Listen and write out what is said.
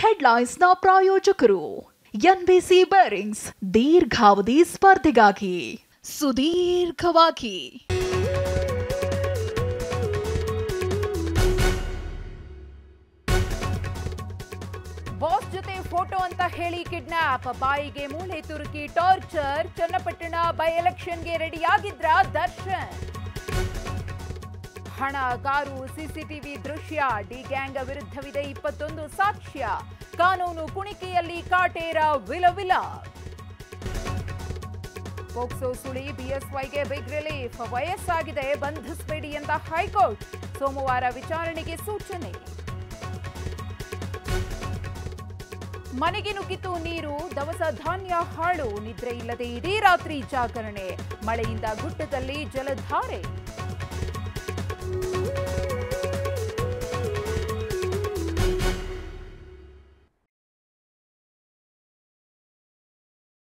ಹೆಡ್ಲೈನ್ಸ್ನ ಪ್ರಾಯೋಜಕರು NBC bearings ದೀರ್ಘಾವಧಿ ಸ್ಪರ್ಧೆಗಾಗಿ ಸುದೀರ್ಘವಾಗಿ ಬಾಸ್ ಜೊತೆ ಫೋಟೋ ಅಂತ ಹೇಳಿ ಕಿಡ್ನಾಪ್, ಬಾಯಿಗೆ ಮೂಳೆ ತುರುಕಿ ಟಾರ್ಚರ್. ಚನ್ನಪಟ್ಟಣ ಬೈ ಎಲೆಕ್ಷನ್ಗೆ ರೆಡಿಯಾಗಿದ್ರ ದರ್ಶನ್. ಹಣ, ಕಾರು, ಸಿಸಿಟಿವಿ ದೃಶ್ಯ. ಡಿ ಗ್ಯಾಂಗ್ ವಿರುದ್ಧವಿದೆ 21 ಸಾಕ್ಷ್ಯ. ಕಾನೂನು ಕುಣಿಕೆಯಲ್ಲಿ ಕಾಟೇರ ವಿಲವಿಲ. ಪೋಕ್ಸೋ ಸುಳಿ ಬಿಎಸ್ವೈಗೆ ಬಿಗ್ ರಿಲೀಫ್. ವಯಸ್ಸಾಗಿದೆ, ಬಂಧಿಸಬೇಡಿ ಎಂದ ಹೈಕೋರ್ಟ್. ಸೋಮವಾರ ವಿಚಾರಣೆಗೆ ಸೂಚನೆ. ಮನೆಗೆ ನುಗ್ಗಿತು ನೀರು, ದವಸ ಧಾನ್ಯ ಹಾಳು. ನಿದ್ರೆ ಇಲ್ಲದೆ ಇಡೀ ರಾತ್ರಿ ಜಾಗರಣೆ. ಮಳೆಯಿಂದ ಗುಡ್ಡದಲ್ಲಿ ಜಲಧಾರೆ.